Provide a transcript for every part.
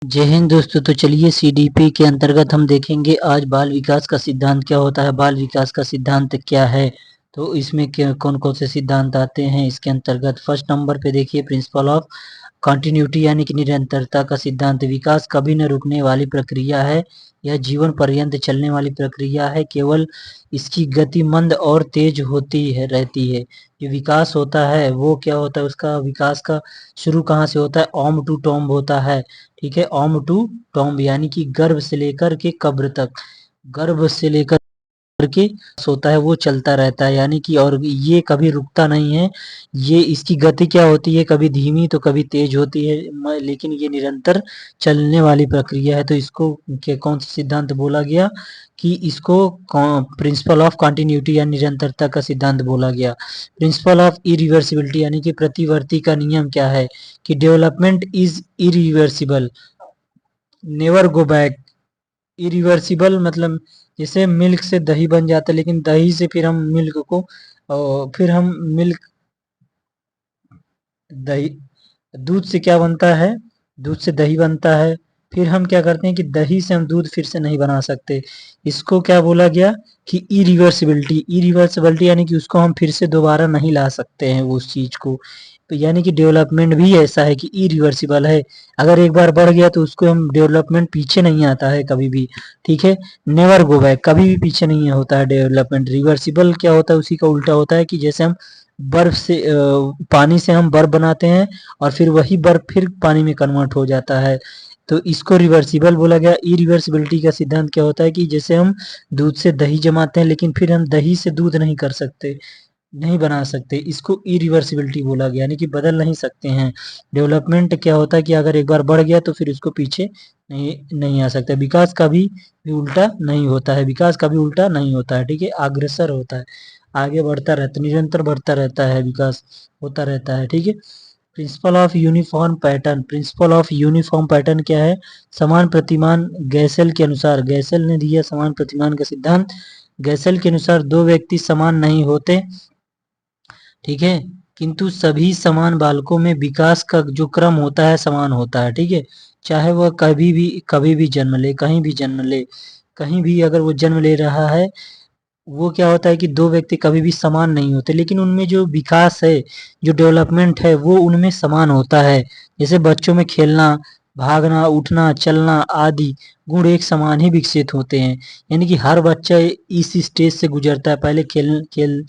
जय हिंद दोस्तों। तो चलिए सीडीपी के अंतर्गत हम देखेंगे आज बाल विकास का सिद्धांत क्या होता है, बाल विकास का सिद्धांत क्या है। तो इसमें कौन कौन से सिद्धांत आते हैं इसके अंतर्गत। फर्स्ट नंबर पे देखिए प्रिंसिपल ऑफ कंटिन्यूटी यानी कि निरंतरता का सिद्धांत। विकास कभी न रुकने वाली प्रक्रिया है, यह जीवन पर्यंत चलने वाली प्रक्रिया है, केवल इसकी गति मंद और तेज होती है रहती है। जो विकास होता है वो क्या होता है, उसका विकास का शुरू कहाँ से होता है, ओम टू टॉम्ब होता है। ठीक है, ओम टू टॉम्ब यानी कि गर्भ से लेकर के कब्र तक, गर्भ से लेकर के होता है वो चलता रहता है यानी कि, और ये कभी रुकता नहीं है। ये इसकी गति क्या होती है, कभी धीमी तो कभी तेज होती है, लेकिन ये निरंतर चलने वाली प्रक्रिया है। तो इसको कौन सा सिद्धांत बोला गया कि इसको प्रिंसिपल ऑफ कंटिन्यूटी या निरंतरता का सिद्धांत बोला गया। प्रिंसिपल ऑफ इरिवर्सिबिलिटी यानी कि प्रतिवर्ती का नियम क्या है कि development is irreversible, never go back. Irreversible मतलब जैसे मिल्क से दही बन जाता है, लेकिन दही से फिर हम मिल्क को फिर हम मिल्क दही दूध से क्या बनता है, दूध से दही बनता है। फिर हम क्या करते हैं कि दही से हम दूध फिर से नहीं बना सकते। इसको क्या बोला गया कि इरिवर्सिबिलिटी, इरिवर्सिबिलिटी यानी कि उसको हम फिर से दोबारा नहीं ला सकते हैं उस चीज को। तो यानी कि डेवलपमेंट भी ऐसा है कि इरिवर्सिबल है, अगर एक बार बढ़ गया तो उसको हम डेवलपमेंट पीछे नहीं आता है कभी भी। ठीक है, नेवर गो बैक, कभी भी पीछे नहीं होता है डेवलपमेंट। रिवर्सिबल क्या होता है, उसी का उल्टा होता है कि जैसे हम बर्फ से पानी से हम बर्फ बनाते हैं और फिर वही बर्फ फिर पानी में कन्वर्ट हो जाता है, तो इसको रिवर्सिबल बोला गया। इरिवर्सिबिलिटी का सिद्धांत क्या होता है कि जैसे हम दूध से दही जमाते हैं लेकिन फिर हम दही से दूध नहीं कर सकते, नहीं बना सकते, इसको इरिवर्सिबिलिटी बोला गया, यानी कि बदल नहीं सकते हैं। डेवलपमेंट क्या होता है कि अगर एक बार बढ़ गया तो फिर उसको पीछे नहीं नहीं आ सकता। विकास का भी उल्टा नहीं होता है, विकास का भी उल्टा नहीं होता है। ठीक है, अग्रसर होता है, आगे बढ़ता रहता है, निरंतर बढ़ता रहता है, विकास होता रहता है। ठीक है, principle of uniform pattern. Principle of uniform pattern क्या है, समान प्रतिमान। गैसेल के अनुसार, गैसेल ने दिया समान प्रतिमान का सिद्धांत। गैसेल के अनुसार दो व्यक्ति समान नहीं होते, ठीक है, किंतु सभी समान बालकों में विकास का जो क्रम होता है समान होता है। ठीक है, चाहे वह कभी भी जन्म ले, कहीं भी जन्म ले, कहीं भी अगर वो जन्म ले रहा है, वो क्या होता है कि दो व्यक्ति कभी भी समान नहीं होते, लेकिन उनमें जो विकास है, जो डेवलपमेंट है वो उनमें समान होता है। जैसे बच्चों में खेलना, भागना, उठना, चलना आदि गुण एक समान ही विकसित होते हैं। यानी कि हर बच्चा इस स्टेज से गुजरता है। पहले खेल खेल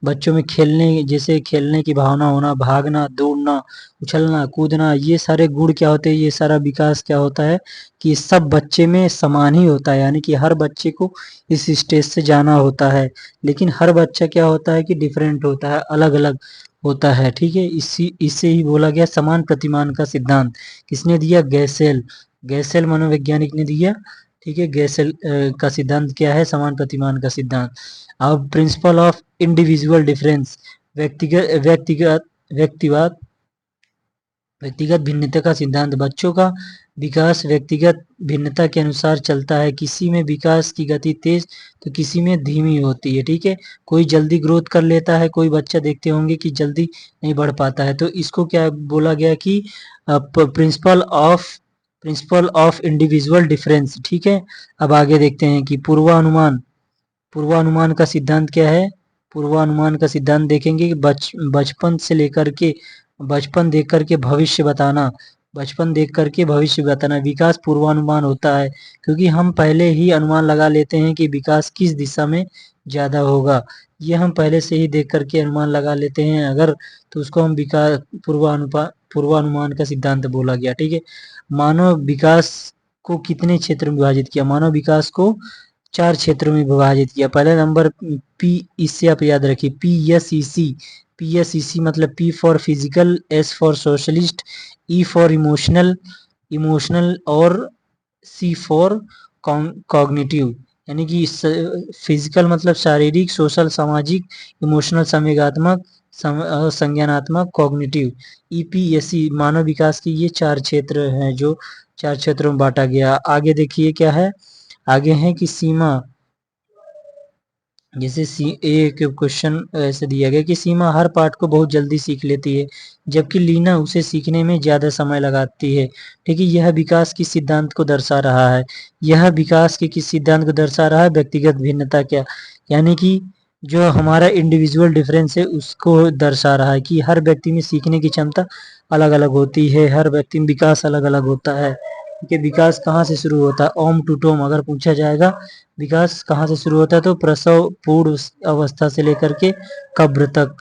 बच्चों में खेलने, जैसे खेलने की भावना होना, भागना, दौड़ना, उछलना, कूदना, ये सारे गुण क्या होते हैं, ये सारा विकास क्या होता है कि सब बच्चे में समान ही होता है। यानी कि हर बच्चे को इस स्टेज से जाना होता है, लेकिन हर बच्चा क्या होता है कि डिफरेंट होता है, अलग अलग होता है। ठीक है, इसी इससे ही बोला गया समान प्रतिमान का सिद्धांत। किसने दिया, गैसेल, गैसेल मनोवैज्ञानिक ने दिया। ठीक है, गैसेल का सिद्धांत क्या है, समान प्रतिमान का सिद्धांत। अब प्रिंसिपल ऑफ इंडिविजुअल डिफरेंस, व्यक्तिगत व्यक्तिगत व्यक्तिवाद व्यक्तिगत भिन्नता का सिद्धांत। बच्चों का विकास व्यक्तिगत भिन्नता के अनुसार चलता है, किसी में विकास की गति तेज तो किसी में धीमी होती है। ठीक है, कोई जल्दी ग्रोथ कर लेता है, कोई बच्चा देखते होंगे कि जल्दी नहीं बढ़ पाता है। तो इसको क्या बोला गया कि principle of principle of individual difference. ठीक है, अब आगे देखते हैं कि पूर्वानुमान, पूर्वानुमान का सिद्धांत क्या है। पूर्वानुमान का सिद्धांत देखेंगे कि बचपन से लेकर के, बचपन देख करके भविष्य बताना, बचपन देख करके भविष्य बताना विकास पूर्वानुमान होता है, क्योंकि हम पहले ही अनुमान लगा लेते हैं कि विकास किस दिशा में ज्यादा होगा। ये हम पहले से ही देख करके अनुमान लगा लेते हैं अगर, तो उसको हम विकास पूर्वानुमान का सिद्धांत बोला गया। ठीक है, मानव विकास को कितने क्षेत्र में विभाजित किया, मानव विकास को 4 क्षेत्रों में विभाजित किया। पहला नंबर पी, इससे आप याद रखिए PSEC, PSEC मतलब P for physical, S for socialist, E for emotional, emotional और C फॉर कॉग्निटिव। यानी कि फिजिकल मतलब शारीरिक, सोशल सामाजिक, इमोशनल संवेगात्मक, संज्ञानात्मक, कॉग्निटिव। EPSC मानव विकास के ये 4 क्षेत्र हैं जो 4 क्षेत्रों में बांटा गया। आगे देखिए क्या है, आगे है कि सीमा, जैसे एक क्वेश्चन ऐसे दिया गया कि सीमा हर पार्ट को बहुत जल्दी सीख लेती है, जबकि लीना उसे सीखने में ज़्यादा समय लगाती है। ठीक है, यह विकास किस सिद्धांत को दर्शा रहा है? यह विकास के किस सिद्धांत को दर्शा रहा है? व्यक्तिगत भिन्नता क्या, यानी कि जो हमारा इंडिविजुअल डिफरेंस है उसको दर्शा रहा है कि हर व्यक्ति में सीखने की क्षमता अलग अलग होती है, हर व्यक्ति में विकास अलग अलग होता है। ठीक है, विकास कहाँ से शुरू होता है? ओम टू टोम अगर पूछा जाएगा, विकास कहाँ से शुरू होता है, तो प्रसव पूर्व अवस्था से लेकर के कब्र तक।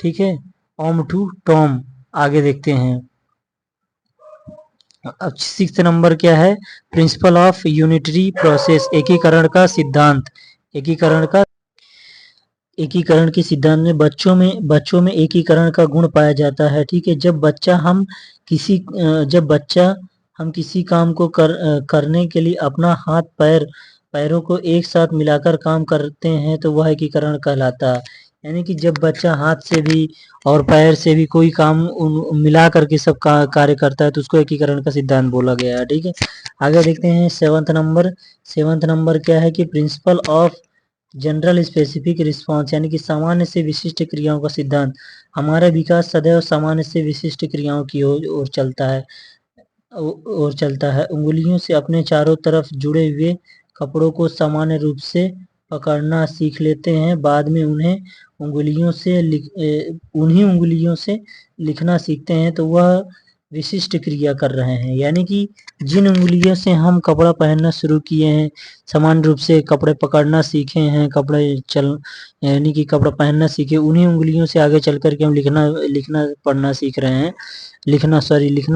ठीक है, ओम टू टॉम। आगे देखते हैं। अब 6 नंबर क्या है? प्रिंसिपल ऑफ यूनिटरी प्रोसेस, एकीकरण का सिद्धांत। एकीकरण का एकीकरण के सिद्धांत में बच्चों में एकीकरण का गुण पाया जाता है। ठीक है, जब बच्चा हम किसी काम को करने के लिए अपना पैरों को एक साथ मिलाकर काम करते हैं तो वह एकीकरण कहलाता है। यानी कि जब बच्चा हाथ से भी और पैर से भी कोई काम मिला करके सब कार्य करता है तो उसको एकीकरण का सिद्धांत बोला गया है। ठीक है, आगे देखते हैं 7 नंबर क्या है कि principle of general specific response, यानी कि सामान्य से विशिष्ट क्रियाओं का सिद्धांत। हमारा विकास सदैव सामान्य से विशिष्ट क्रियाओं की ओर चलता है। उंगलियों से अपने चारों तरफ जुड़े हुए कपड़ों को सामान्य रूप से पकड़ना सीख लेते हैं, बाद में उन्हीं उंगलियों से लिखना सीखते हैं तो वह विशिष्ट क्रिया कर रहे हैं। यानी कि जिन उंगलियों से हम कपड़ा पहनना शुरू किए हैं, समान रूप से कपड़े पकड़ना सीखे हैं, यानी कि कपड़ा पहनना सीखे, उन्हीं उंगलियों से आगे चल करके हम लिखना पढ़ना सीख रहे हैं, लिखना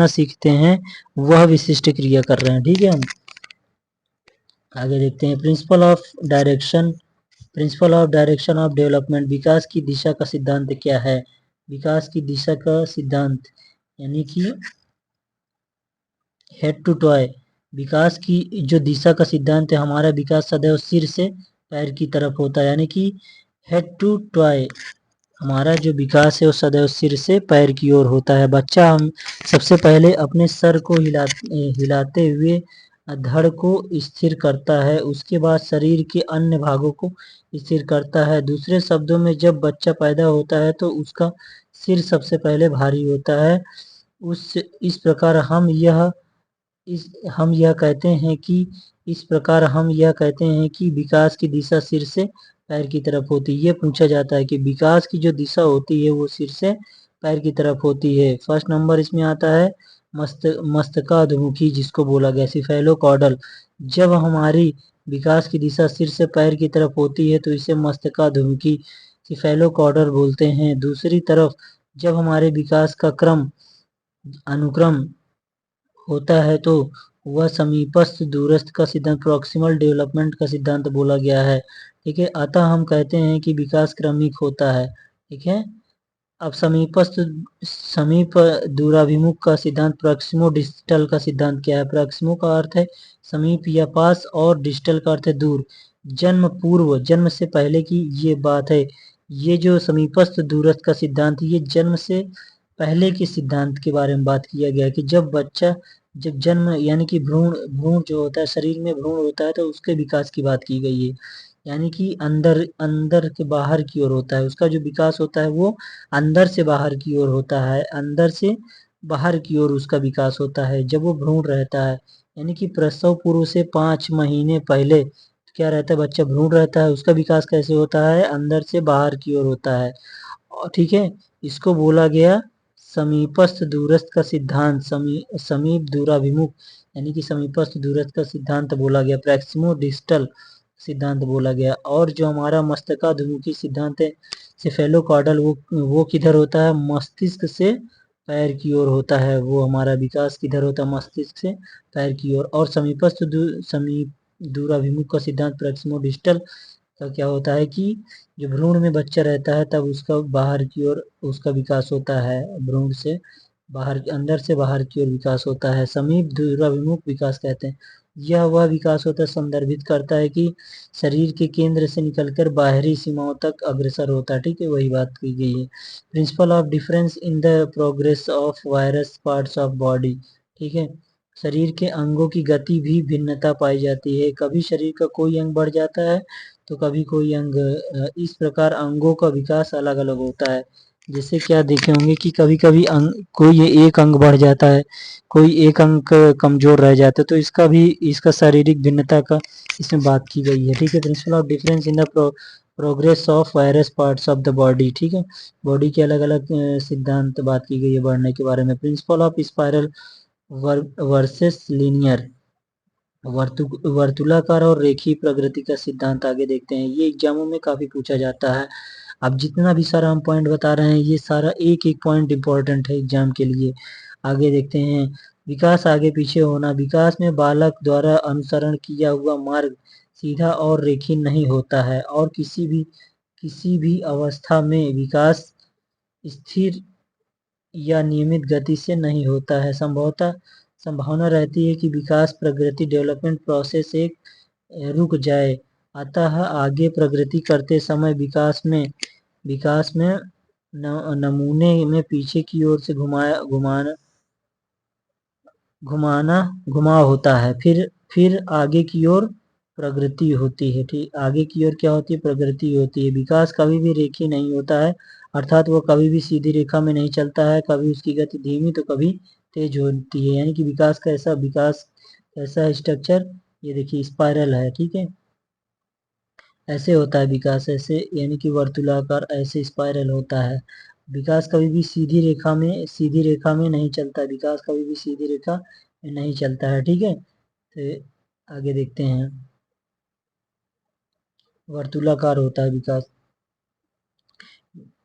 सीखते हैं, वह विशिष्ट क्रिया कर रहे हैं। ठीक है, हम आगे देखते हैं। Principle of direction of development, विकास की दिशा का सिद्धांत क्या है? विकास की दिशा का सिद्धांत यानी कि हेड टू टॉय, विकास की जो दिशा का सिद्धांत है, हमारा विकास सदैव सिर से पैर की तरफ होता है। यानी कि हेड टू टॉय, हमारा जो विकास है वो सदैव सिर से पैर की ओर होता है। बच्चा हम सबसे पहले अपने सर को हिलाते हुए धड़ को स्थिर करता है, उसके बाद शरीर के अन्य भागों को स्थिर करता है। दूसरे शब्दों में जब बच्चा पैदा होता है तो उसका सिर सबसे पहले भारी होता है। उस इस प्रकार हम यह कहते हैं कि विकास की दिशा सिर से पैर की तरफ होती है। ये पूछा जाता है कि विकास की जो दिशा होती है वो सिर से पैर की तरफ होती है। फर्स्ट नंबर इसमें आता है मस्तकाधुमुखी, जिसको बोला गया सिफेलोकॉर्डल। जब हमारी विकास की दिशा सिर से पैर की तरफ होती है तो इसे मस्तकाधुमुखी सिफेलोकॉर्डल बोलते हैं। दूसरी तरफ जब हमारे विकास का अनुक्रम होता है तो वह समीपस्थ दूरस्थ का सिद्धांत, प्रॉक्सिमल डेवलपमेंट का सिद्धांत बोला गया है। ठीक है, अतः हम कहते हैं कि विकास क्रमिक होता है। ठीक है, अब समीप दूराभिमुख का सिद्धांत, प्रॉक्सिमो डिस्टल का सिद्धांत क्या है? प्रॉक्सिमो का अर्थ है समीप या पास और डिस्टल का अर्थ है दूर। जन्म से पहले की ये बात है। ये जो समीपस्थ दूरस्थ का सिद्धांत, ये जन्म से पहले के सिद्धांत के बारे में बात किया गया है कि जब जन्म यानी कि भ्रूण भ्रूण जो होता है, शरीर में भ्रूण होता है तो उसके विकास की बात की गई है। यानी कि अंदर अंदर के बाहर की ओर होता है, उसका जो विकास होता है वो अंदर से बाहर की ओर होता है, अंदर से बाहर की ओर उसका विकास होता है जब वो भ्रूण रहता है। यानी कि प्रसव पूर्व से 5 महीने पहले क्या रहता है? बच्चा भ्रूण रहता है, उसका विकास कैसे होता है? अंदर से बाहर की ओर होता है। और ठीक है, इसको बोला गया समीपस्थ दूरस्थ का सिद्धांत, समीप दूराभिमुख यानी कि समीपस्थ दूरस्थ का सिद्धांत बोला गया, प्रैक्सिमो डिस्टल सिद्धांत बोला गया। और जो हमारा मस्तकाधुमुखी सिद्धांत है सेफेलोकॉर्डल, वो किधर होता है? मस्तिष्क से पैर की ओर होता है। वो हमारा विकास किधर होता है? मस्तिष्क से पैर की ओर। और समीप दूराभिमुख का सिद्धांत प्रैक्सिमो डिस्टल का क्या होता है कि जो भ्रूण में बच्चा रहता है तब उसका बाहर की ओर उसका विकास होता है, भ्रूण से अंदर से बाहर की ओर विकास होता है, समीप दूराभिमुख विकास कहते हैं। यह वह विकास होता है, संदर्भित करता है कि शरीर के केंद्र से निकलकर बाहरी सीमाओं तक अग्रसर होता है। ठीक है, वही बात की गई है। Principle of difference in the progress of virus parts of body. ठीक है, शरीर के अंगों की गति भी भिन्नता पाई जाती है। कभी शरीर का कोई अंग बढ़ जाता है तो कभी कोई अंग इस प्रकार अंगों का विकास अलग अलग होता है। जैसे क्या देखे होंगे कि कभी कभी कोई एक अंग बढ़ जाता है, कोई एक अंग कमजोर रह जाता है, तो इसका भी इसका शारीरिक भिन्नता का इसमें बात की गई है। ठीक है, principle of difference in the progress of virus parts of the body. ठीक है, बॉडी के अलग अलग सिद्धांत बात की गई है बढ़ने के बारे में। Principle of spiral versus linear, वर्तुलाकार और रेखीय प्रगति का सिद्धांत आगे देखते हैं। ये एग्जामों में काफी पूछा जाता है। अब जितना भी सारा हम पॉइंट बता रहे हैं ये सारा एक एक पॉइंट इंपॉर्टेंट है एग्जाम के लिए। आगे देखते हैं, विकास आगे पीछे होना। विकास में बालक द्वारा अनुसरण किया हुआ मार्ग सीधा और रेखीय नहीं होता है और किसी भी अवस्था में विकास स्थिर या नियमित गति से नहीं होता है। संभावना रहती है कि विकास प्रगति डेवलपमेंट प्रोसेस एक रुक जाए, अतः आगे प्रगति करते समय विकास में नमूने में पीछे की ओर से घुमाव होता है, फिर आगे की ओर प्रगति होती है। ठीक, आगे की ओर क्या होती है? प्रगति होती है। विकास कभी भी रेखीय नहीं होता है, अर्थात वो कभी भी सीधी रेखा में नहीं चलता है, कभी उसकी गति धीमी तो कभी तेज होती है। यानी कि विकास कैसा स्ट्रक्चर, ये देखिए स्पाइरल है। ठीक है, ऐसे होता है विकास, ऐसे यानी कि वर्तुलाकार ऐसे स्पाइरल होता है। विकास कभी भी सीधी रेखा में नहीं चलता, विकास कभी भी सीधी रेखा में नहीं चलता है। ठीक है, तो आगे देखते हैं, वर्तुलाकार होता है विकास,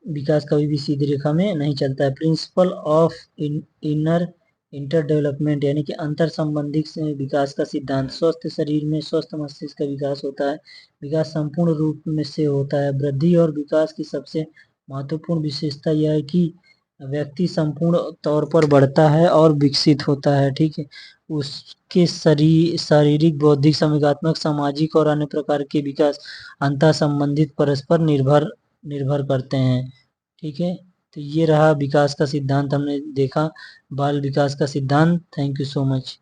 विकास कभी भी सीधी रेखा में नहीं चलता है। Principle of inner inter development यानी कि अंतर संबंधी विकास का सिद्धांत। स्वस्थ शरीर में स्वस्थ मस्तिष्क का विकास होता है। विकास संपूर्ण रूप में से होता है। वृद्धि और विकास की सबसे महत्वपूर्ण विशेषता यह है कि व्यक्ति संपूर्ण तौर पर बढ़ता है और विकसित होता है। ठीक है, उसके शारीरिक, बौद्धिक, संवेगात्मक, सामाजिक और अन्य प्रकार के विकास अंतर संबंधित परस्पर निर्भर करते हैं। ठीक है, तो ये रहा विकास का सिद्धांत, हमने देखा बाल विकास का सिद्धांत। Thank you so much.